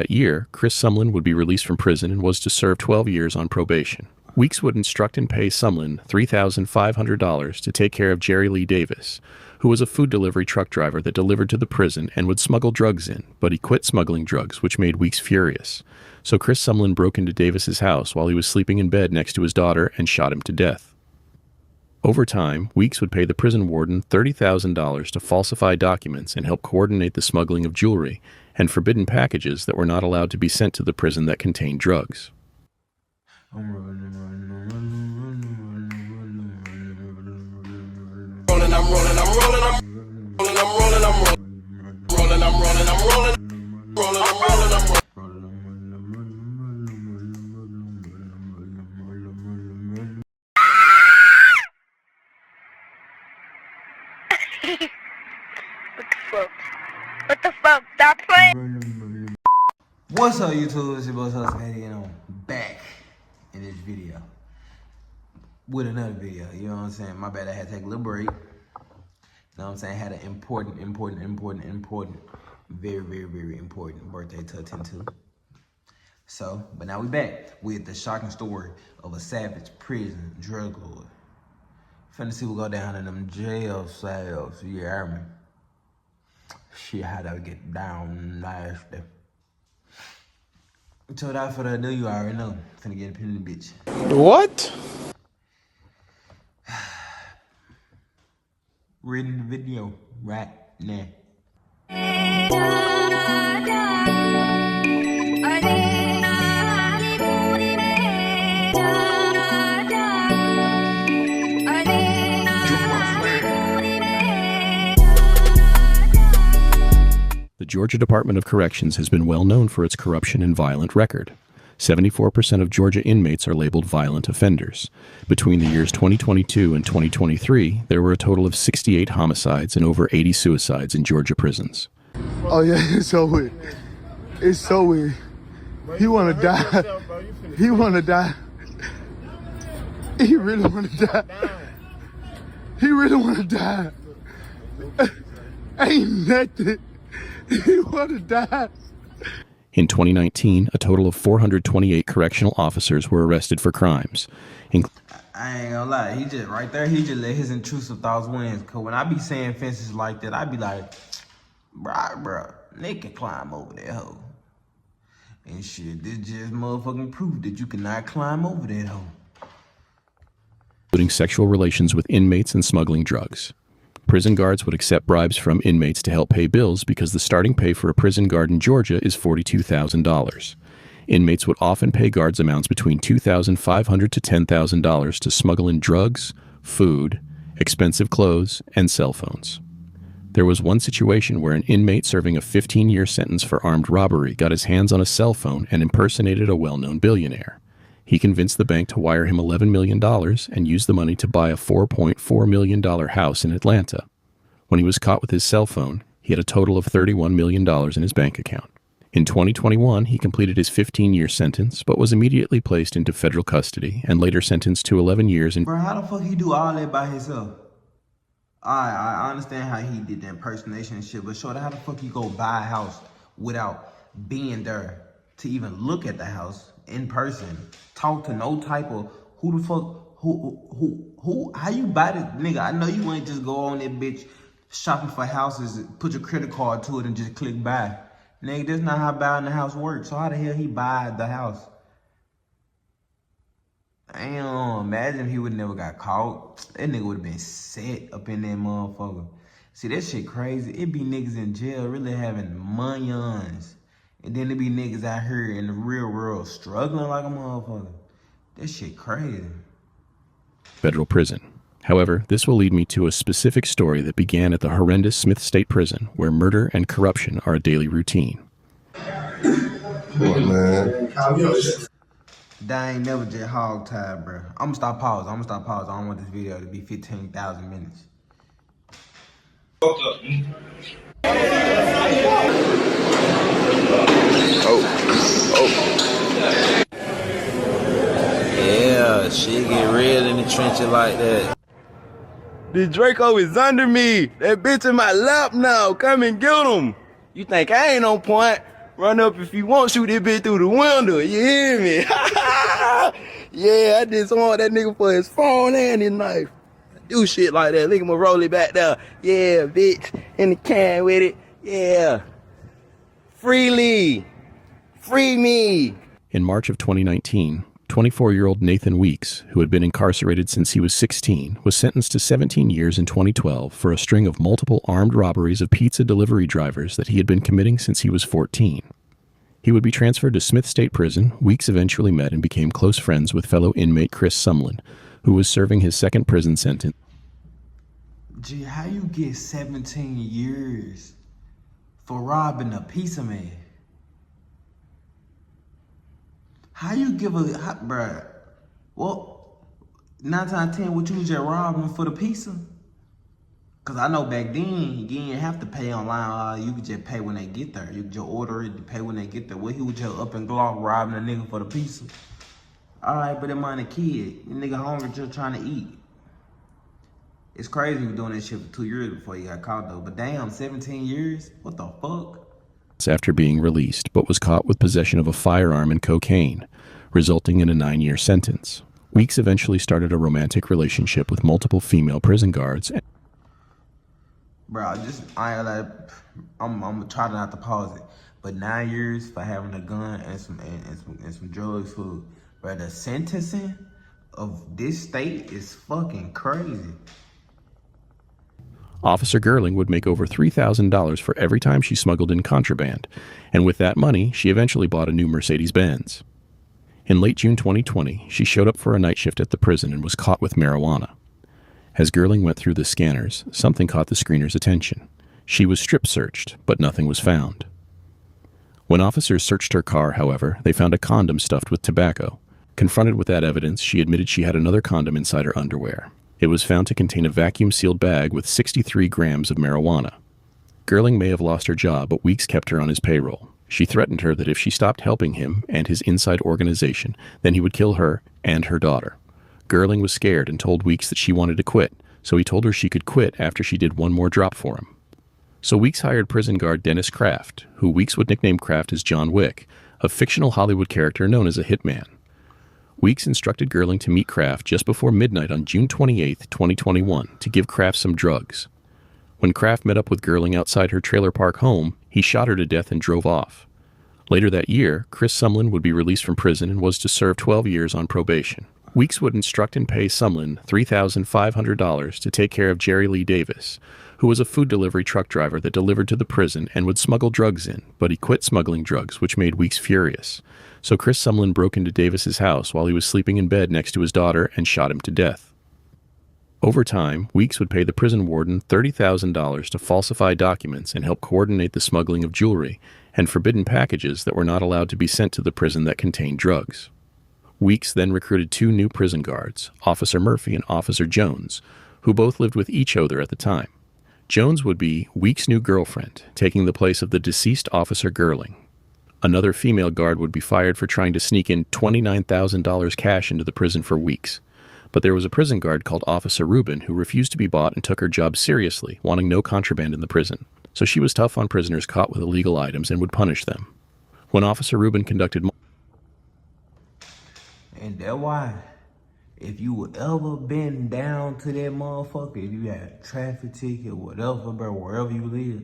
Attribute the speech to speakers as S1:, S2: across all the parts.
S1: That year, Chris Sumlin would be released from prison and was to serve 12 years on probation. Weeks would instruct and pay Sumlin $3,500 to take care of Jerry Lee Davis, who was a food delivery truck driver that delivered to the prison and would smuggle drugs in, but he quit smuggling drugs, which made Weeks furious. So Chris Sumlin broke into Davis's house while he was sleeping in bed next to his daughter and shot him to death. Over time, Weeks would pay the prison warden $30,000 to falsify documents and help coordinate the smuggling of jewelry and forbidden packages that were not allowed to be sent to the prison that contained drugs.
S2: What the fuck? Stop playing.
S3: What's up, YouTube? It's your boy Husky, and I'm back in this video with another video. You know what I'm saying? My bad, I had to take a little break. You know what I'm saying? I had an important, very important birthday to attend to. So, but now we back with the shocking story of a savage prison drug lord. Finna see what go down in them jail cells. You hear me? Shit, how to get down nasty. So without further ado, you already know. Finna get up in the bitch.
S4: What?
S3: Reading the video right now.
S1: The Georgia Department of Corrections has been well known for its corruption and violent record. 74% of Georgia inmates are labeled violent offenders. Between the years 2022 and 2023, there were a total of 68 homicides and over 80 suicides in Georgia prisons.
S4: Oh yeah, it's so weird. It's so weird. He wanna die. He wanna die. He really wanna die. He really wanna die. Ain't nothing. He wanna die.
S1: In 2019, a total of 428 correctional officers were arrested for crimes.
S3: I ain't gonna lie, he just right there, he just let his intrusive thoughts win. Cause when I be saying fences like that, I be like, bruh, they can climb over that hoe. And shit, this just motherfucking proof that you cannot climb over that hoe.
S1: Including sexual relations with inmates and smuggling drugs. Prison guards would accept bribes from inmates to help pay bills because the starting pay for a prison guard in Georgia is $42,000. Inmates would often pay guards amounts between $2,500 to $10,000 to smuggle in drugs, food, expensive clothes, and cell phones. There was one situation where an inmate serving a 15-year sentence for armed robbery got his hands on a cell phone and impersonated a well-known billionaire. He convinced the bank to wire him $11 million and used the money to buy a $4.4 million house in Atlanta. When he was caught with his cell phone, he had a total of $31 million in his bank account. In 2021, he completed his 15-year sentence, but was immediately placed into federal custody and later sentenced to 11 years in...
S3: Bro, how the fuck he do all that by himself? I understand how he did the impersonation and shit, but shorty, how the fuck you go buy a house without being there to even look at the house in person, talk to no type of who the fuck, who, how you buy this, nigga? I know you ain't just go on that bitch shopping for houses, put your credit card to it and just click buy. Nigga, that's not how buying the house works. So how the hell he buy the house? Damn, imagine if he would never got caught. That nigga would have been set up in that motherfucker. See, that shit crazy. It be niggas in jail really having millions. And then there be niggas out here in the real world struggling like a motherfucker. That shit crazy.
S1: Federal prison. However, this will lead me to a specific story that began at the horrendous Smith State Prison, where murder and corruption are a daily routine.
S4: What, man?
S3: That ain't never just hog tied, bro. I'm gonna stop pause. I don't want this video to be 15,000 minutes.
S5: Yeah, shit get real in the trenches like that.
S4: The Draco is under me. That bitch in my lap now. Come and get him. You think I ain't on point?
S6: Run up if you want, shoot this bitch through the window. You hear me? Yeah, I just want that nigga for his phone and his knife. Do shit like that. Look at him roll it back there. Yeah, bitch. In the can with it. Yeah. Freely. Free me.
S1: In March of 2019, 24-year-old Nathan Weeks, who had been incarcerated since he was 16, was sentenced to 17 years in 2012 for a string of multiple armed robberies of pizza delivery drivers that he had been committing since he was 14. He would be transferred to Smith State Prison. Weeks eventually met and became close friends with fellow inmate Chris Sumlin, who was serving his second prison sentence.
S3: Gee, how you get 17 years for robbing a pizza man? How you give bruh? Well, 9 times out of 10, what you was just robbing for the pizza? Cause I know back then, you didn't have to pay online. You could just pay when they get there. You could just order it to pay when they get there. Well, he was just up and Glock robbing a nigga for the pizza. All right, but it mind a kid. The nigga hungry just trying to eat. It's crazy he was doing that shit for 2 years before he got caught though. But damn, 17 years? What the fuck?
S1: After being released, but was caught with possession of a firearm and cocaine, resulting in a 9-year sentence. Weeks eventually started a romantic relationship with multiple female prison guards.
S3: Bro, I'm gonna try not to pause it, but 9 years for having a gun and some drugs for, bro, the sentencing of this state is fucking crazy.
S1: Officer Gerling would make over $3,000 for every time she smuggled in contraband, and with that money, she eventually bought a new Mercedes-Benz. In late June 2020, she showed up for a night shift at the prison and was caught with marijuana. As Gerling went through the scanners, something caught the screener's attention. She was strip searched, but nothing was found. When officers searched her car, however, they found a condom stuffed with tobacco. Confronted with that evidence, she admitted she had another condom inside her underwear. It was found to contain a vacuum-sealed bag with 63 grams of marijuana. Gerling may have lost her job, but Weeks kept her on his payroll. She threatened her that if she stopped helping him and his inside organization, then he would kill her and her daughter. Gerling was scared and told Weeks that she wanted to quit, so he told her she could quit after she did one more drop for him. So Weeks hired prison guard Dennis Kraft, who Weeks would nickname Kraft as John Wick, a fictional Hollywood character known as a hitman. Weeks instructed Gerling to meet Kraft just before midnight on June 28, 2021, to give Kraft some drugs. When Kraft met up with Gerling outside her trailer park home, he shot her to death and drove off. Later that year, Chris Sumlin would be released from prison and was to serve 12 years on probation. Weeks would instruct and pay Sumlin $3,500 to take care of Jerry Lee Davis, who was a food delivery truck driver that delivered to the prison and would smuggle drugs in, but he quit smuggling drugs, which made Weeks furious. So Chris Sumlin broke into Davis's house while he was sleeping in bed next to his daughter and shot him to death. Over time, Weeks would pay the prison warden $30,000 to falsify documents and help coordinate the smuggling of jewelry and forbidden packages that were not allowed to be sent to the prison that contained drugs. Weeks then recruited 2 new prison guards, Officer Murphy and Officer Jones, who both lived with each other at the time. Jones would be Weeks' new girlfriend, taking the place of the deceased Officer Gerling. Another female guard would be fired for trying to sneak in $29,000 cash into the prison for Weeks. But there was a prison guard called Officer Rubin who refused to be bought and took her job seriously, wanting no contraband in the prison. So she was tough on prisoners caught with illegal items and would punish them. When Officer Rubin conducted...
S3: And that's why, if you would ever been down to that motherfucker, if you had a traffic ticket, whatever, bro, wherever you live,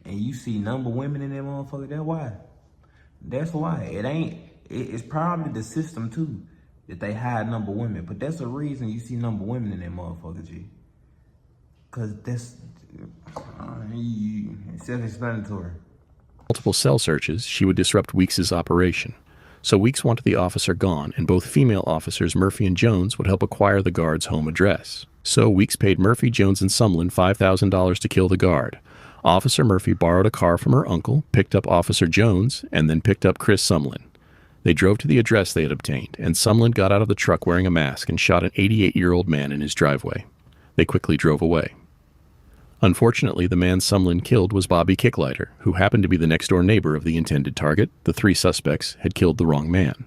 S3: and you see number women in that motherfucker, that's why. That's why. It's probably the system too, that they hide number women. But that's the reason you see number women in that motherfucker, G. Cause that's self-explanatory.
S1: Multiple cell searches, she would disrupt Weeks' operation. So Weeks wanted the officer gone, and both female officers, Murphy and Jones, would help acquire the guard's home address. So Weeks paid Murphy, Jones, and Sumlin $5,000 to kill the guard. Officer Murphy borrowed a car from her uncle, picked up Officer Jones, and then picked up Chris Sumlin. They drove to the address they had obtained, and Sumlin got out of the truck wearing a mask and shot an 88-year-old man in his driveway. They quickly drove away. Unfortunately, the man Sumlin killed was Bobby Kicklighter, who happened to be the next-door neighbor of the intended target. The 3 suspects had killed the wrong man.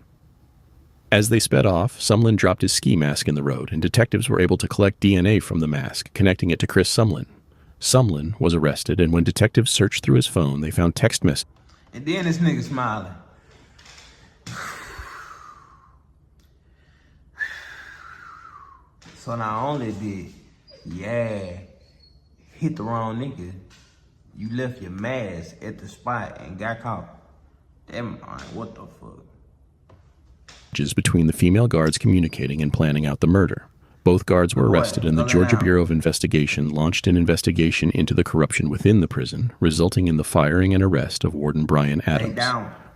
S1: As they sped off, Sumlin dropped his ski mask in the road, and detectives were able to collect DNA from the mask, connecting it to Chris Sumlin. Sumlin was arrested, and when detectives searched through his phone, they found text messages.
S3: And then this nigga smiling. So not only did, hit the wrong nigga, you left your mask at the spot and got caught. Damn, what the fuck?
S1: Between the female guards communicating and planning out the murder. Both guards were arrested, and the Georgia Bureau of Investigation launched an investigation into the corruption within the prison, resulting in the firing and arrest of Warden Brian Adams.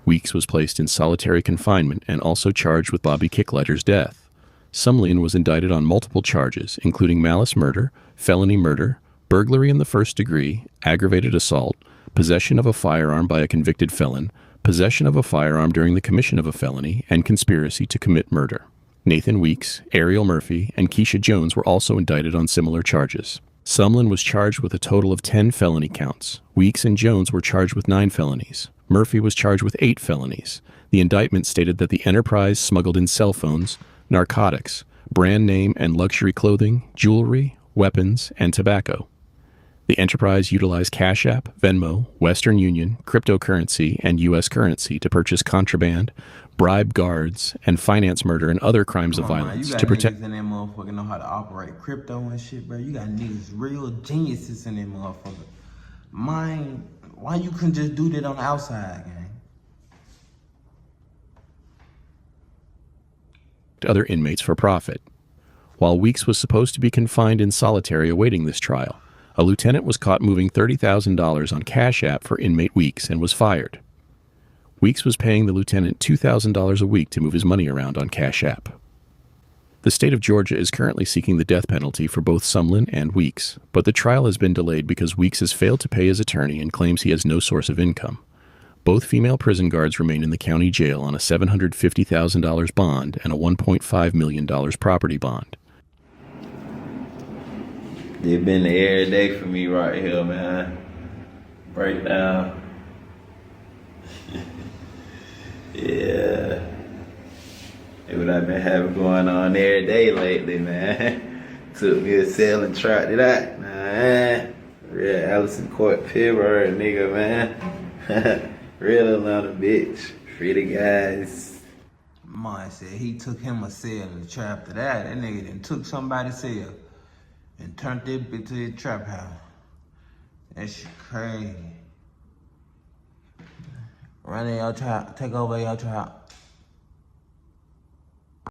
S1: Weeks was placed in solitary confinement and also charged with Bobby Kicklighter's death. Sumlin was indicted on multiple charges, including malice murder, felony murder, burglary in the first degree, aggravated assault, possession of a firearm by a convicted felon, possession of a firearm during the commission of a felony, and conspiracy to commit murder. Nathan Weeks, Ariel Murphy, and Keisha Jones were also indicted on similar charges. Sumlin was charged with a total of 10 felony counts. Weeks and Jones were charged with 9 felonies. Murphy was charged with 8 felonies. The indictment stated that the enterprise smuggled in cell phones, narcotics, brand name and luxury clothing, jewelry, weapons, and tobacco. The enterprise utilized Cash App, Venmo, Western Union, cryptocurrency, and U.S. currency to purchase contraband, bribe guards, and finance murder and other crimes of violence to protect.
S3: You got niggas in that motherfucker know how to operate crypto and shit, bro. You got niggas, real geniuses in that motherfucker. Mine, why you couldn't just do that on the outside, gang?
S1: Other inmates for profit. While Weeks was supposed to be confined in solitary awaiting this trial, a lieutenant was caught moving $30,000 on Cash App for inmate Weeks and was fired. Weeks was paying the lieutenant $2,000 a week to move his money around on Cash App. The state of Georgia is currently seeking the death penalty for both Sumlin and Weeks, but the trial has been delayed because Weeks has failed to pay his attorney and claims he has no source of income. Both female prison guards remain in the county jail on a $750,000 bond and a $1.5 million property bond.
S5: They've been every day for me right here, man. Breakdown. Yeah. That's what I've been having going on every day lately, man. Took me a cell and tried it out, man. Real Allison Court Pittsburgh nigga, man. Real Atlanta bitch. Pretty guys.
S3: Mine said he took him a cell and trapped it out. That nigga then took somebody's cell and turned that bitch to his trap house. That shit crazy. Run in your trap, take over your trap.